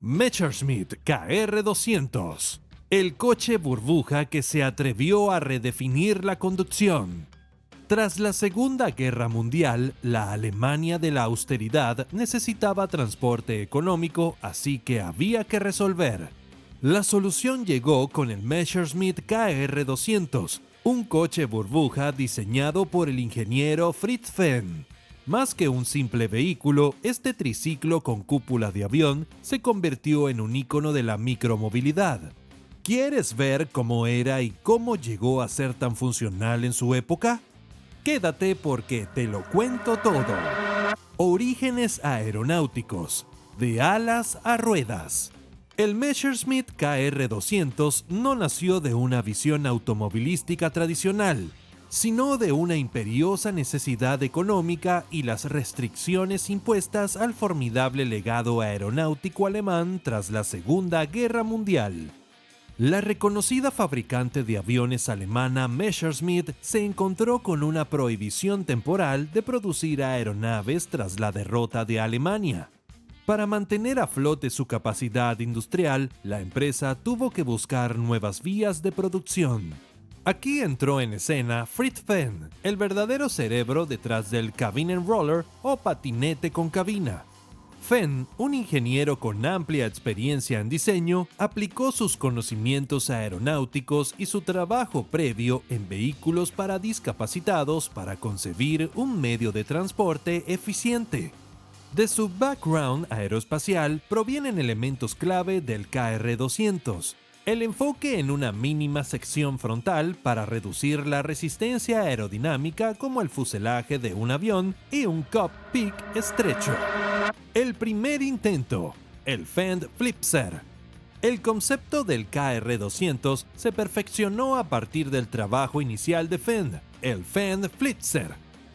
Messerschmitt KR200, el coche burbuja que se atrevió a redefinir la conducción. Tras la Segunda Guerra Mundial, la Alemania de la austeridad necesitaba transporte económico, así que había que resolver. La solución llegó con el Messerschmitt KR200, un coche burbuja diseñado por el ingeniero Fritz Fehn. Más que un simple vehículo, este triciclo con cúpula de avión se convirtió en un ícono de la micromovilidad. ¿Quieres ver cómo era y cómo llegó a ser tan funcional en su época? Quédate porque te lo cuento todo. Orígenes aeronáuticos, de alas a ruedas. El Messerschmitt KR200 no nació de una visión automovilística tradicional, sino de una imperiosa necesidad económica y las restricciones impuestas al formidable legado aeronáutico alemán tras la Segunda Guerra Mundial. La reconocida fabricante de aviones alemana Messerschmitt se encontró con una prohibición temporal de producir aeronaves tras la derrota de Alemania. Para mantener a flote su capacidad industrial, la empresa tuvo que buscar nuevas vías de producción. Aquí entró en escena Fritz Fehn, el verdadero cerebro detrás del Kabinenroller o patinete con cabina. Fehn, un ingeniero con amplia experiencia en diseño, aplicó sus conocimientos aeronáuticos y su trabajo previo en vehículos para discapacitados para concebir un medio de transporte eficiente. De su background aeroespacial provienen elementos clave del KR200. El enfoque en una mínima sección frontal para reducir la resistencia aerodinámica como el fuselaje de un avión y un cockpit estrecho. El primer intento, el Fehn Flitzer. El concepto del KR200 se perfeccionó a partir del trabajo inicial de Fehn, el Fehn Flitzer.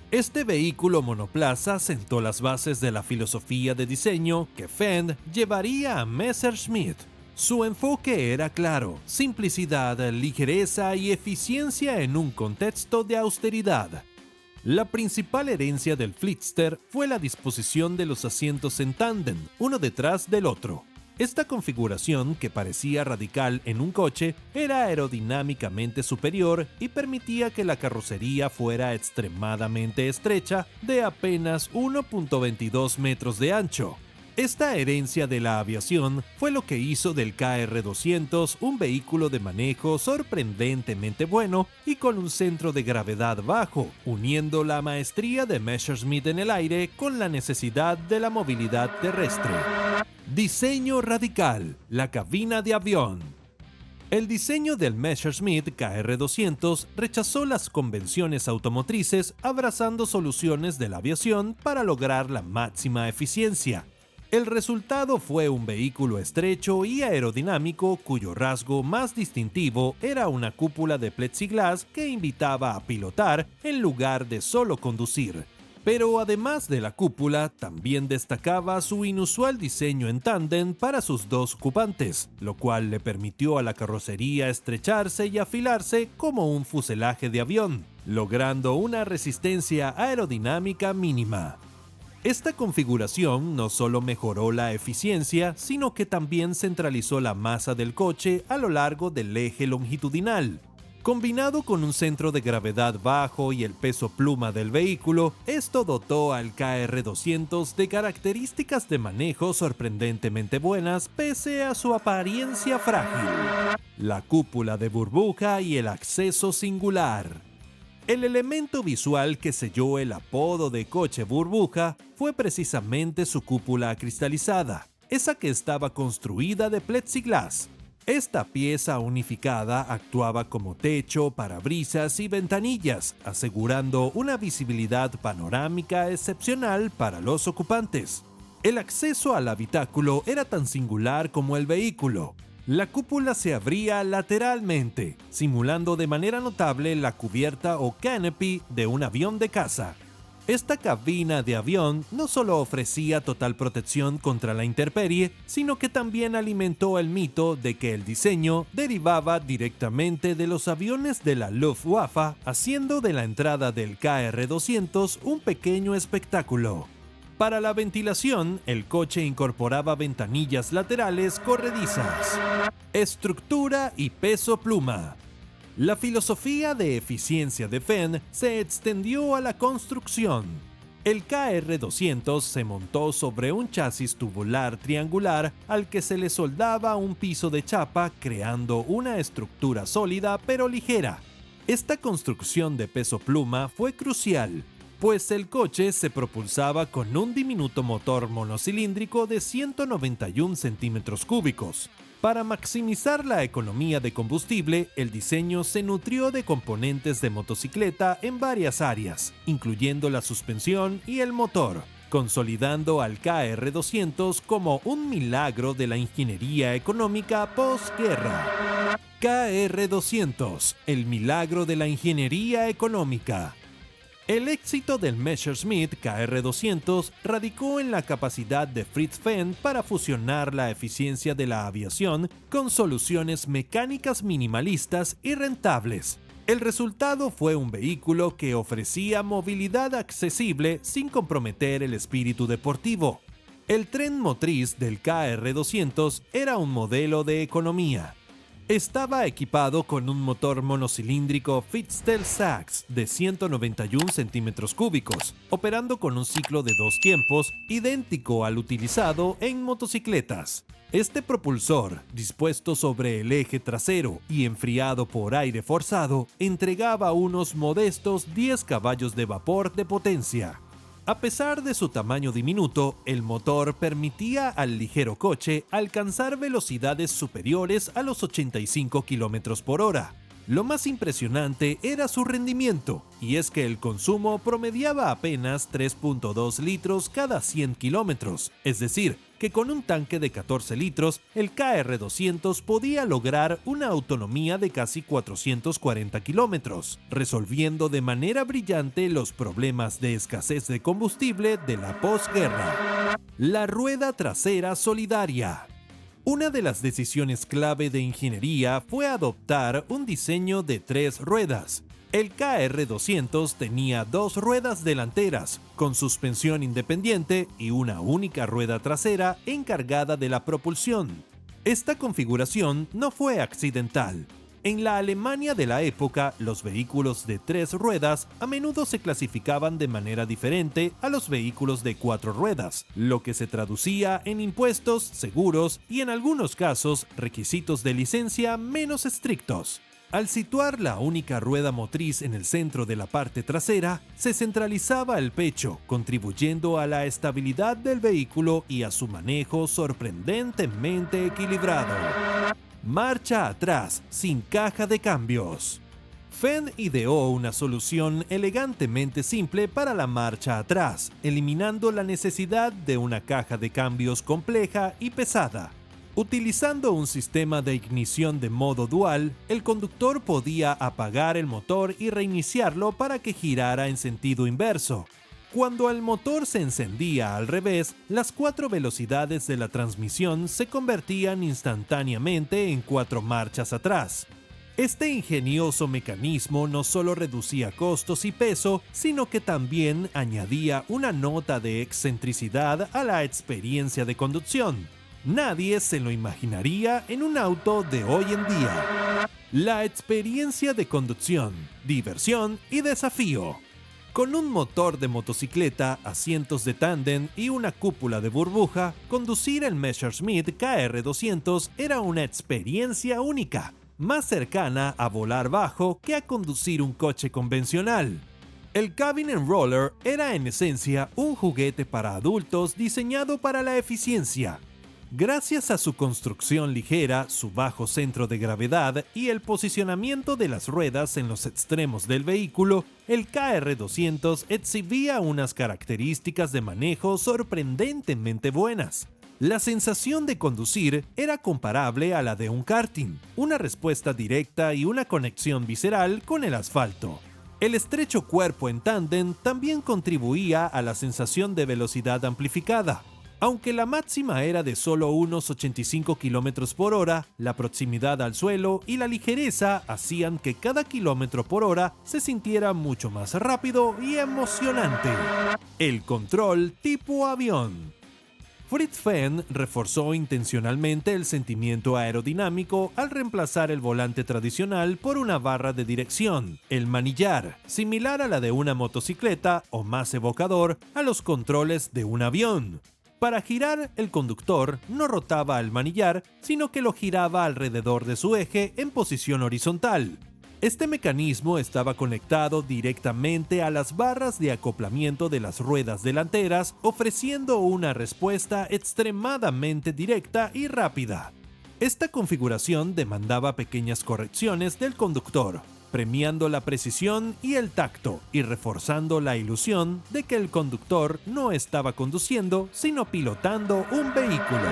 Este vehículo monoplaza sentó las bases de la filosofía de diseño que Fehn llevaría a Messerschmitt. Su enfoque era claro: simplicidad, ligereza y eficiencia en un contexto de austeridad. La principal herencia del Flitzer fue la disposición de los asientos en tándem, uno detrás del otro. Esta configuración, que parecía radical en un coche, era aerodinámicamente superior y permitía que la carrocería fuera extremadamente estrecha, de apenas 1.22 metros de ancho. Esta herencia de la aviación fue lo que hizo del KR200 un vehículo de manejo sorprendentemente bueno y con un centro de gravedad bajo, uniendo la maestría de Messerschmitt en el aire con la necesidad de la movilidad terrestre. Diseño radical: la cabina de avión. El diseño del Messerschmitt KR200 rechazó las convenciones automotrices, abrazando soluciones de la aviación para lograr la máxima eficiencia. El resultado fue un vehículo estrecho y aerodinámico cuyo rasgo más distintivo era una cúpula de plexiglas que invitaba a pilotar en lugar de solo conducir. Pero además de la cúpula, también destacaba su inusual diseño en tándem para sus dos ocupantes, lo cual le permitió a la carrocería estrecharse y afilarse como un fuselaje de avión, logrando una resistencia aerodinámica mínima. Esta configuración no solo mejoró la eficiencia, sino que también centralizó la masa del coche a lo largo del eje longitudinal. Combinado con un centro de gravedad bajo y el peso pluma del vehículo, esto dotó al KR200 de características de manejo sorprendentemente buenas pese a su apariencia frágil. La cúpula de burbuja y el acceso singular. El elemento visual que selló el apodo de coche burbuja fue precisamente su cúpula cristalizada, esa que estaba construida de plexiglas. Esta pieza unificada actuaba como techo, parabrisas y ventanillas, asegurando una visibilidad panorámica excepcional para los ocupantes. El acceso al habitáculo era tan singular como el vehículo. La cúpula se abría lateralmente, simulando de manera notable la cubierta o canopy de un avión de caza. Esta cabina de avión no solo ofrecía total protección contra la intemperie, sino que también alimentó el mito de que el diseño derivaba directamente de los aviones de la Luftwaffe, haciendo de la entrada del KR200 un pequeño espectáculo. Para la ventilación, el coche incorporaba ventanillas laterales corredizas. Estructura y peso pluma. La filosofía de eficiencia de Fenn se extendió a la construcción. El KR200 se montó sobre un chasis tubular triangular al que se le soldaba un piso de chapa, creando una estructura sólida pero ligera. Esta construcción de peso pluma fue crucial, pues el coche se propulsaba con un diminuto motor monocilíndrico de 191 centímetros cúbicos. Para maximizar la economía de combustible, el diseño se nutrió de componentes de motocicleta en varias áreas, incluyendo la suspensión y el motor, consolidando al KR200 como un milagro de la ingeniería económica posguerra. KR200, el milagro de la ingeniería económica. El éxito del Messerschmitt KR200 radicó en la capacidad de Fritz Fenn para fusionar la eficiencia de la aviación con soluciones mecánicas minimalistas y rentables. El resultado fue un vehículo que ofrecía movilidad accesible sin comprometer el espíritu deportivo. El tren motriz del KR200 era un modelo de economía. Estaba equipado con un motor monocilíndrico Fitzel Sachs de 191 centímetros cúbicos, operando con un ciclo de 2 tiempos idéntico al utilizado en motocicletas. Este propulsor, dispuesto sobre el eje trasero y enfriado por aire forzado, entregaba unos modestos 10 caballos de vapor de potencia. A pesar de su tamaño diminuto, el motor permitía al ligero coche alcanzar velocidades superiores a los 85 km por hora. Lo más impresionante era su rendimiento, y es que el consumo promediaba apenas 3.2 litros cada 100 kilómetros, es decir, que con un tanque de 14 litros, el KR200 podía lograr una autonomía de casi 440 kilómetros, resolviendo de manera brillante los problemas de escasez de combustible de la posguerra. La rueda trasera solidaria. Una de las decisiones clave de ingeniería fue adoptar un diseño de 3 ruedas. El KR200 tenía 2 ruedas delanteras, con suspensión independiente y una única rueda trasera encargada de la propulsión. Esta configuración no fue accidental. En la Alemania de la época, los vehículos de 3 ruedas a menudo se clasificaban de manera diferente a los vehículos de 4 ruedas, lo que se traducía en impuestos, seguros y en algunos casos requisitos de licencia menos estrictos. Al situar la única rueda motriz en el centro de la parte trasera, se centralizaba el pecho, contribuyendo a la estabilidad del vehículo y a su manejo sorprendentemente equilibrado. Marcha atrás, sin caja de cambios. Fenn ideó una solución elegantemente simple para la marcha atrás, eliminando la necesidad de una caja de cambios compleja y pesada. Utilizando un sistema de ignición de modo dual, el conductor podía apagar el motor y reiniciarlo para que girara en sentido inverso. Cuando el motor se encendía al revés, las 4 velocidades de la transmisión se convertían instantáneamente en 4 marchas atrás. Este ingenioso mecanismo no solo reducía costos y peso, sino que también añadía una nota de excentricidad a la experiencia de conducción. Nadie se lo imaginaría en un auto de hoy en día. La experiencia de conducción, diversión y desafío. Con un motor de motocicleta, asientos de tándem y una cúpula de burbuja, conducir el Messerschmitt KR200 era una experiencia única, más cercana a volar bajo que a conducir un coche convencional. El Cabin and Roller era en esencia un juguete para adultos diseñado para la eficiencia. Gracias a su construcción ligera, su bajo centro de gravedad y el posicionamiento de las ruedas en los extremos del vehículo, el KR200 exhibía unas características de manejo sorprendentemente buenas. La sensación de conducir era comparable a la de un karting, una respuesta directa y una conexión visceral con el asfalto. El estrecho cuerpo en tándem también contribuía a la sensación de velocidad amplificada. Aunque la máxima era de solo unos 85 km por hora, la proximidad al suelo y la ligereza hacían que cada kilómetro por hora se sintiera mucho más rápido y emocionante. El control tipo avión. Fritz Fenn reforzó intencionalmente el sentimiento aerodinámico al reemplazar el volante tradicional por una barra de dirección, el manillar, similar a la de una motocicleta o más evocador a los controles de un avión. Para girar, el conductor no rotaba al manillar, sino que lo giraba alrededor de su eje en posición horizontal. Este mecanismo estaba conectado directamente a las barras de acoplamiento de las ruedas delanteras, ofreciendo una respuesta extremadamente directa y rápida. Esta configuración demandaba pequeñas correcciones del conductor, premiando la precisión y el tacto y reforzando la ilusión de que el conductor no estaba conduciendo, sino pilotando un vehículo.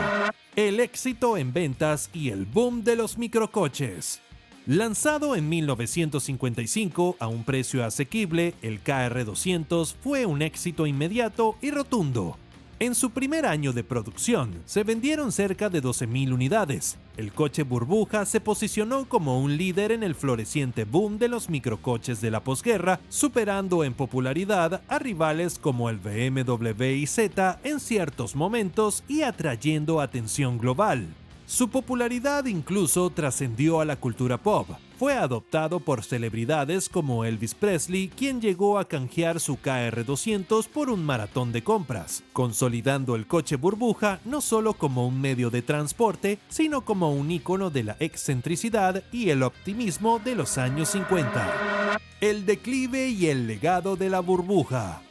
El éxito en ventas y el boom de los microcoches. Lanzado en 1955 a un precio asequible, el KR200 fue un éxito inmediato y rotundo. En su primer año de producción, se vendieron cerca de 12.000 unidades. El coche burbuja se posicionó como un líder en el floreciente boom de los microcoches de la posguerra, superando en popularidad a rivales como el BMW y Z en ciertos momentos y atrayendo atención global. Su popularidad incluso trascendió a la cultura pop. Fue adoptado por celebridades como Elvis Presley, quien llegó a canjear su KR200 por un maratón de compras, consolidando el coche burbuja no solo como un medio de transporte, sino como un ícono de la excentricidad y el optimismo de los años 50. El declive y el legado de la burbuja.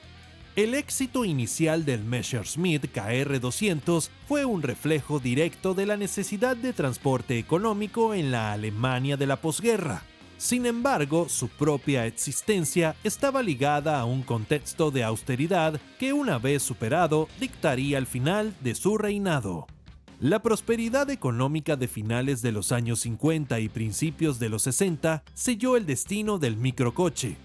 El éxito inicial del Messerschmitt KR200 fue un reflejo directo de la necesidad de transporte económico en la Alemania de la posguerra. Sin embargo, su propia existencia estaba ligada a un contexto de austeridad que, una vez superado, dictaría el final de su reinado. La prosperidad económica de finales de los años 50 y principios de los 60 selló el destino del microcoche.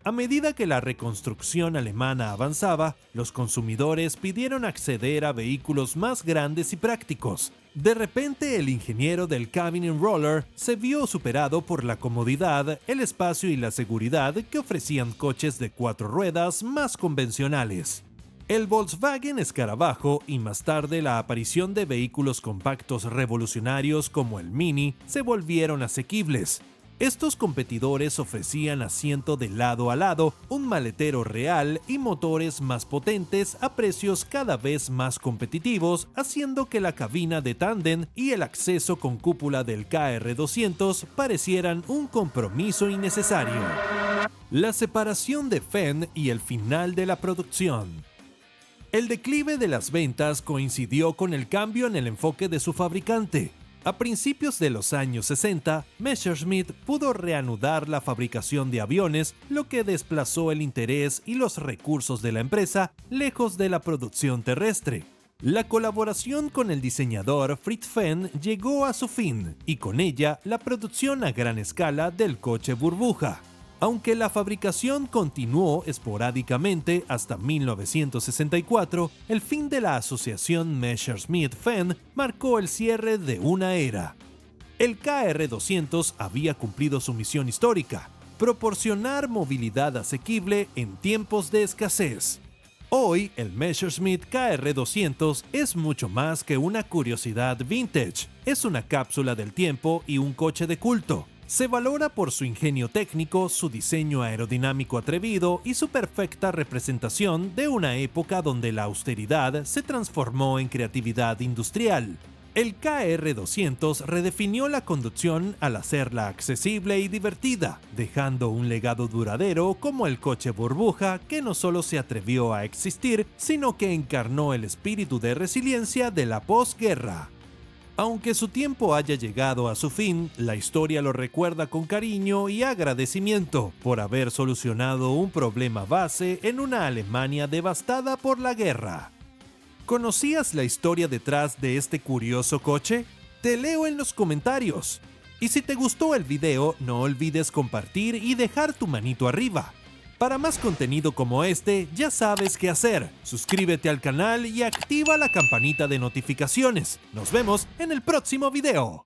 A medida que la reconstrucción alemana avanzaba, los consumidores pidieron acceder a vehículos más grandes y prácticos. De repente, el ingeniero del cabin and roller se vio superado por la comodidad, el espacio y la seguridad que ofrecían coches de 4 ruedas más convencionales. El Volkswagen Escarabajo y más tarde la aparición de vehículos compactos revolucionarios como el Mini se volvieron asequibles. Estos competidores ofrecían asiento de lado a lado, un maletero real y motores más potentes a precios cada vez más competitivos, haciendo que la cabina de tándem y el acceso con cúpula del KR200 parecieran un compromiso innecesario. La separación de Fenn y el final de la producción. El declive de las ventas coincidió con el cambio en el enfoque de su fabricante. A principios de los años 60, Messerschmitt pudo reanudar la fabricación de aviones, lo que desplazó el interés y los recursos de la empresa lejos de la producción terrestre. La colaboración con el diseñador Fritz Fenn llegó a su fin, y con ella la producción a gran escala del coche burbuja. Aunque la fabricación continuó esporádicamente hasta 1964, el fin de la asociación Messerschmitt-Fenn marcó el cierre de una era. El KR200 había cumplido su misión histórica: proporcionar movilidad asequible en tiempos de escasez. Hoy, el Messerschmitt KR200 es mucho más que una curiosidad vintage, es una cápsula del tiempo y un coche de culto. Se valora por su ingenio técnico, su diseño aerodinámico atrevido y su perfecta representación de una época donde la austeridad se transformó en creatividad industrial. El KR200 redefinió la conducción al hacerla accesible y divertida, dejando un legado duradero como el coche burbuja que no solo se atrevió a existir, sino que encarnó el espíritu de resiliencia de la posguerra. Aunque su tiempo haya llegado a su fin, la historia lo recuerda con cariño y agradecimiento por haber solucionado un problema base en una Alemania devastada por la guerra. ¿Conocías la historia detrás de este curioso coche? Te leo en los comentarios. Y si te gustó el video, no olvides compartir y dejar tu manito arriba. Para más contenido como este, ya sabes qué hacer. Suscríbete al canal y activa la campanita de notificaciones. Nos vemos en el próximo video.